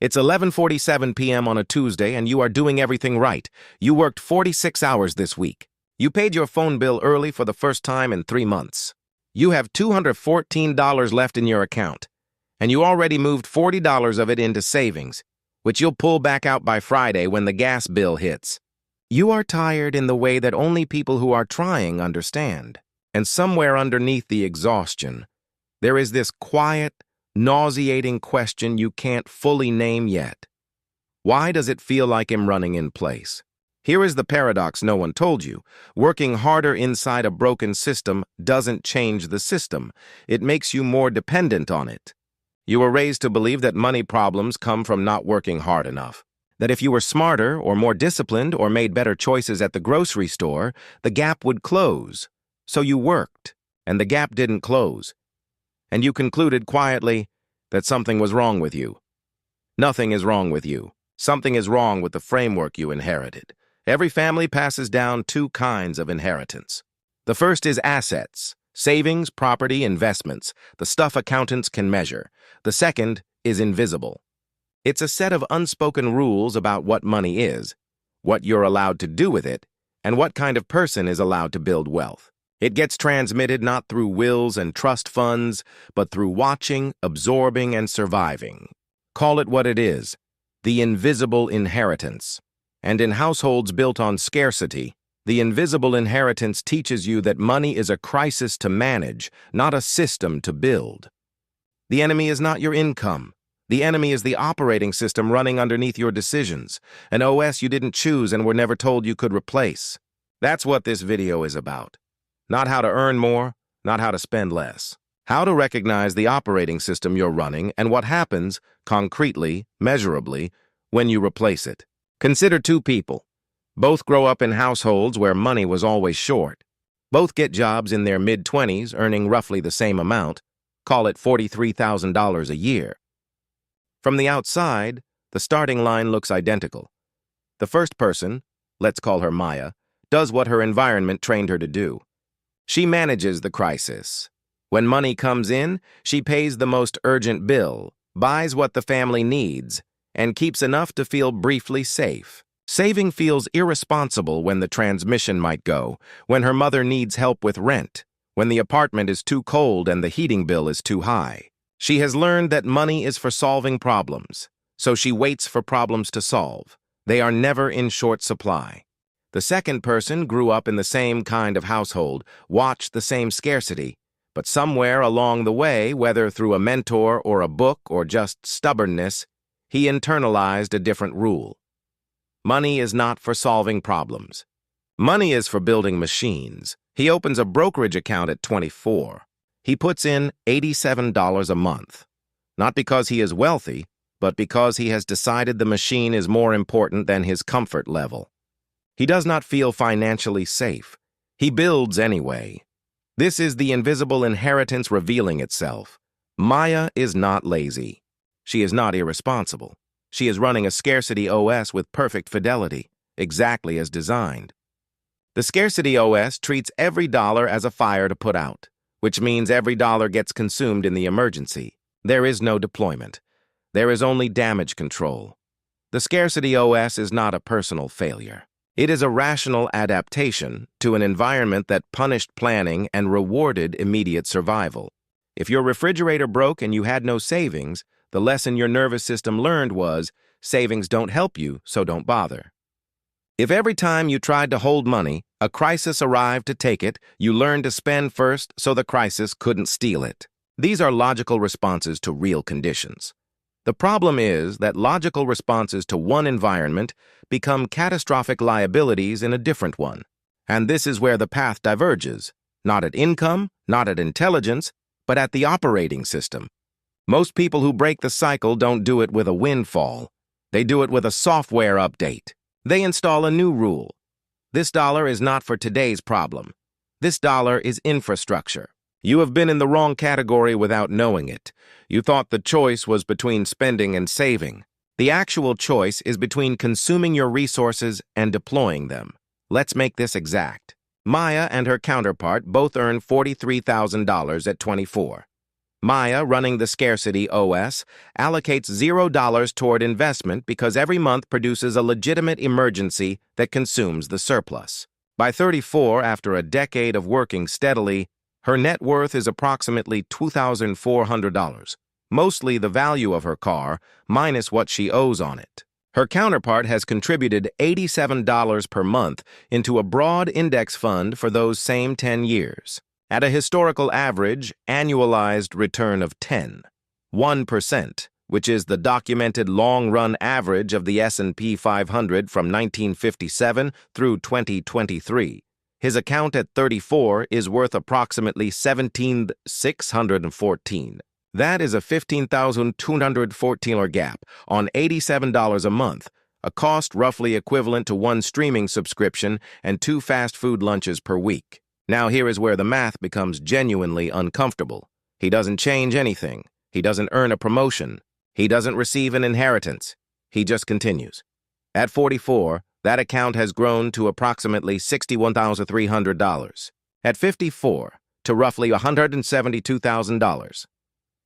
It's 11:47 p.m. on a Tuesday and you are doing everything right. You worked 46 hours this week. You paid your phone bill early for the first time in 3 months. You have $214 left in your account, and you already moved $40 of it into savings, which you'll pull back out by Friday when the gas bill hits. You are tired in the way that only people who are trying understand. And somewhere underneath the exhaustion, there is this quiet, nauseating question you can't fully name yet. Why does it feel like I'm running in place? Here is the paradox no one told you. Working harder inside a broken system doesn't change the system. It makes you more dependent on it. You were raised to believe that money problems come from not working hard enough. That if you were smarter or more disciplined or made better choices at the grocery store, the gap would close. So you worked, and the gap didn't close. And you concluded quietly that something was wrong with you. Nothing is wrong with you. Something is wrong with the framework you inherited. Every family passes down two kinds of inheritance. The first is assets, savings, property, investments, the stuff accountants can measure. The second is invisible. It's a set of unspoken rules about what money is, what you're allowed to do with it, and what kind of person is allowed to build wealth. It gets transmitted not through wills and trust funds, but through watching, absorbing, and surviving. Call it what it is, the invisible inheritance. And in households built on scarcity, the invisible inheritance teaches you that money is a crisis to manage, not a system to build. The enemy is not your income. The enemy is the operating system running underneath your decisions, an OS you didn't choose and were never told you could replace. That's what this video is about. Not how to earn more, not how to spend less. How to recognize the operating system you're running and what happens, concretely, measurably, when you replace it. Consider two people. Both grow up in households where money was always short. Both get jobs in their mid-20s, earning roughly the same amount. Call it $43,000 a year. From the outside, the starting line looks identical. The first person, let's call her Maya, does what her environment trained her to do. She manages the crisis. When money comes in, she pays the most urgent bill, buys what the family needs, and keeps enough to feel briefly safe. Saving feels irresponsible when the transmission might go, when her mother needs help with rent, when the apartment is too cold and the heating bill is too high. She has learned that money is for solving problems, so she waits for problems to solve. They are never in short supply. The second person grew up in the same kind of household, watched the same scarcity, but somewhere along the way, whether through a mentor or a book or just stubbornness, he internalized a different rule. Money is not for solving problems. Money is for building machines. He opens a brokerage account at 24. He puts in $87 a month, not because he is wealthy, but because he has decided the machine is more important than his comfort level. He does not feel financially safe. He builds anyway. This is the invisible inheritance revealing itself. Maya is not lazy. She is not irresponsible. She is running a Scarcity OS with perfect fidelity, exactly as designed. The Scarcity OS treats every dollar as a fire to put out, which means every dollar gets consumed in the emergency. There is no deployment. There is only damage control. The Scarcity OS is not a personal failure. It is a rational adaptation to an environment that punished planning and rewarded immediate survival. If your refrigerator broke and you had no savings, the lesson your nervous system learned was, savings don't help you, so don't bother. If every time you tried to hold money, a crisis arrived to take it, you learned to spend first so the crisis couldn't steal it. These are logical responses to real conditions. The problem is that logical responses to one environment become catastrophic liabilities in a different one. And this is where the path diverges, not at income, not at intelligence, but at the operating system. Most people who break the cycle don't do it with a windfall. They do it with a software update. They install a new rule. This dollar is not for today's problem. This dollar is infrastructure. You have been in the wrong category without knowing it. You thought the choice was between spending and saving. The actual choice is between consuming your resources and deploying them. Let's make this exact. Maya and her counterpart both earn $43,000 at 24. Maya, running the Scarcity OS, allocates $0 toward investment because every month produces a legitimate emergency that consumes the surplus. By 34, after a decade of working steadily, her net worth is approximately $2,400, mostly the value of her car, minus what she owes on it. Her counterpart has contributed $87 per month into a broad index fund for those same 10 years, at a historical average annualized return of 1%, which is the documented long-run average of the S&P 500 from 1957 through 2023. His account at 34 is worth approximately $17,614. That is a $15,214 gap on $87 a month, a cost roughly equivalent to one streaming subscription and 2 fast food lunches per week. Now here is where the math becomes genuinely uncomfortable. He doesn't change anything. He doesn't earn a promotion. He doesn't receive an inheritance. He just continues. At 44, that account has grown to approximately $61,300. At 54, to roughly $172,000.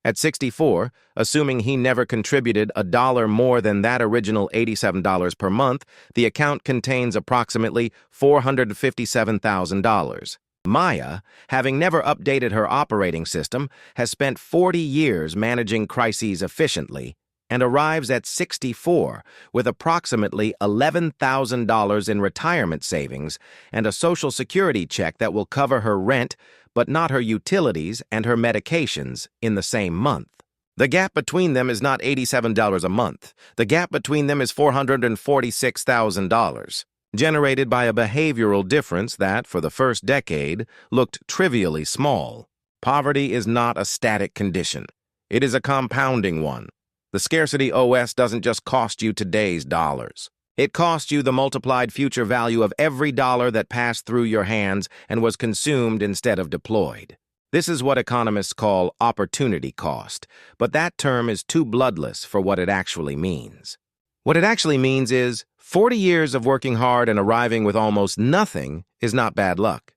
At 64, assuming he never contributed a dollar more than that original $87 per month, the account contains approximately $457,000. Maya, having never updated her operating system, has spent 40 years managing crises efficiently and arrives at 64 with approximately $11,000 in retirement savings and a Social Security check that will cover her rent but not her utilities and her medications in the same month. The gap between them is not $87 a month. The gap between them is $446,000. Generated by a behavioral difference that, for the first decade, looked trivially small. Poverty is not a static condition. It is a compounding one. The Scarcity OS doesn't just cost you today's dollars. It costs you the multiplied future value of every dollar that passed through your hands and was consumed instead of deployed. This is what economists call opportunity cost, but that term is too bloodless for what it actually means. What it actually means is 40 years of working hard and arriving with almost nothing is not bad luck.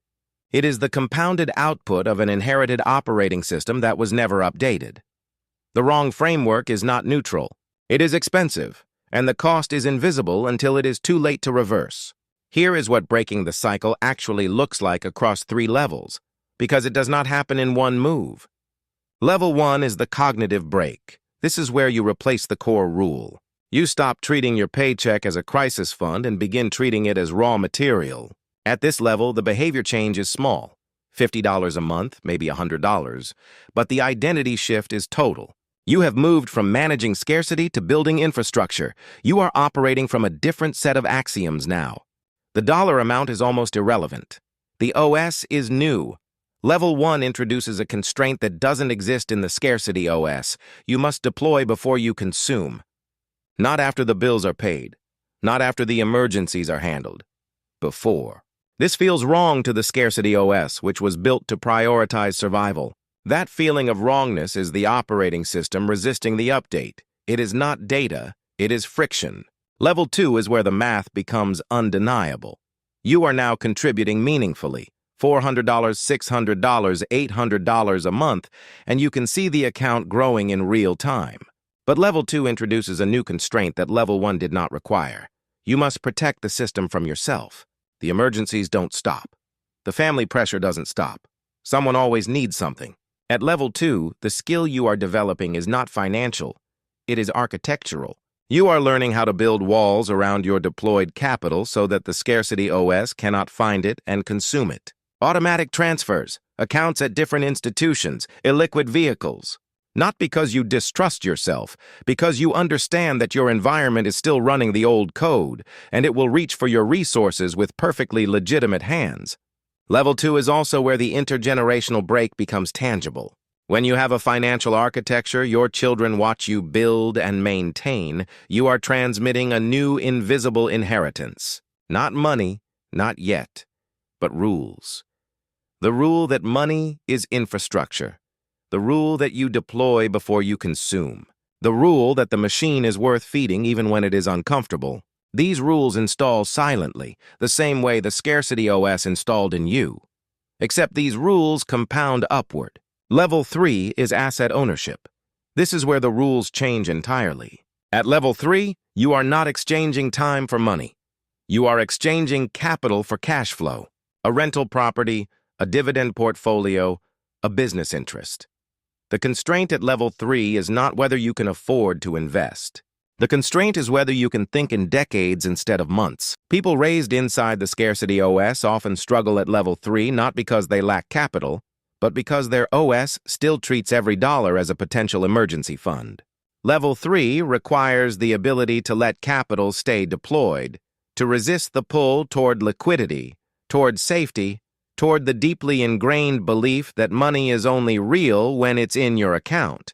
It is the compounded output of an inherited operating system that was never updated. The wrong framework is not neutral. It is expensive, and the cost is invisible until it is too late to reverse. Here is what breaking the cycle actually looks like across 3 levels, because it does not happen in one move. Level 1 is the cognitive break. This is where you replace the core rule. You stop treating your paycheck as a crisis fund and begin treating it as raw material. At this level, the behavior change is small, $50 a month, maybe $100, but the identity shift is total. You have moved from managing scarcity to building infrastructure. You are operating from a different set of axioms now. The dollar amount is almost irrelevant. The OS is new. Level 1 introduces a constraint that doesn't exist in the Scarcity OS. You must deploy before you consume. Not after the bills are paid. Not after the emergencies are handled. Before. This feels wrong to the Scarcity OS, which was built to prioritize survival. That feeling of wrongness is the operating system resisting the update. It is not data, it is friction. Level 2 is where the math becomes undeniable. You are now contributing meaningfully, $400, $600, $800 a month, and you can see the account growing in real time. But Level 2 introduces a new constraint that Level 1 did not require. You must protect the system from yourself. The emergencies don't stop. The family pressure doesn't stop. Someone always needs something. At Level 2, the skill you are developing is not financial. It is architectural. You are learning how to build walls around your deployed capital so that the Scarcity OS cannot find it and consume it. Automatic transfers, accounts at different institutions, illiquid vehicles. Not because you distrust yourself, because you understand that your environment is still running the old code, and it will reach for your resources with perfectly legitimate hands. Level 2 is also where the intergenerational break becomes tangible. When you have a financial architecture your children watch you build and maintain, you are transmitting a new invisible inheritance. Not money, not yet, but rules. The rule that money is infrastructure. The rule that you deploy before you consume. The rule that the machine is worth feeding even when it is uncomfortable. These rules install silently, the same way the Scarcity OS installed in you. Except these rules compound upward. Level 3 is asset ownership. This is where the rules change entirely. At level 3, you are not exchanging time for money. You are exchanging capital for cash flow, a rental property, a dividend portfolio, a business interest. The constraint at level 3 is not whether you can afford to invest. The constraint is whether you can think in decades instead of months. People raised inside the Scarcity OS often struggle at level 3 not because they lack capital, but because their OS still treats every dollar as a potential emergency fund. Level 3 requires the ability to let capital stay deployed, to resist the pull toward liquidity, toward safety, toward the deeply ingrained belief that money is only real when it's in your account.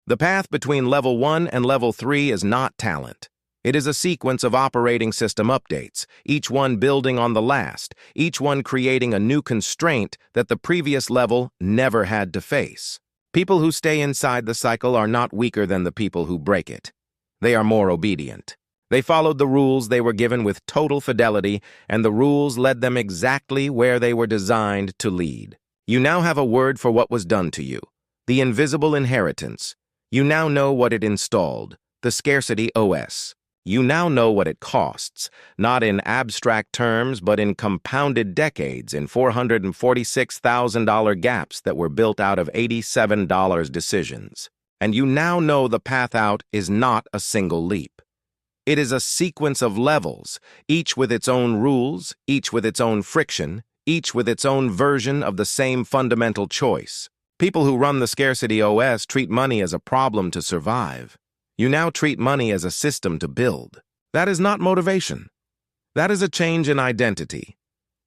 The path between level 1 and level 3 is not talent. It is a sequence of operating system updates, each one building on the last, each one creating a new constraint that the previous level never had to face. People who stay inside the cycle are not weaker than the people who break it. They are more obedient. They followed the rules they were given with total fidelity, and the rules led them exactly where they were designed to lead. You now have a word for what was done to you, the invisible inheritance. You now know what it installed, the Scarcity OS. You now know what it costs, not in abstract terms, but in compounded decades, in $446,000 gaps that were built out of $87 decisions. And you now know the path out is not a single leap. It is a sequence of levels, each with its own rules, each with its own friction, each with its own version of the same fundamental choice. People who run the Scarcity OS treat money as a problem to survive. You now treat money as a system to build. That is not motivation. That is a change in identity.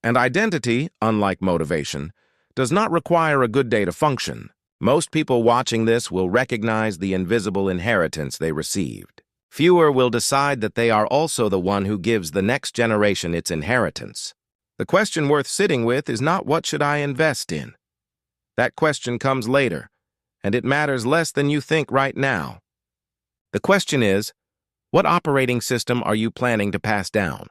And identity, unlike motivation, does not require a good day to function. Most people watching this will recognize the invisible inheritance they received. Fewer will decide that they are also the one who gives the next generation its inheritance. The question worth sitting with is not what should I invest in? That question comes later, and it matters less than you think right now. The question is, what operating system are you planning to pass down?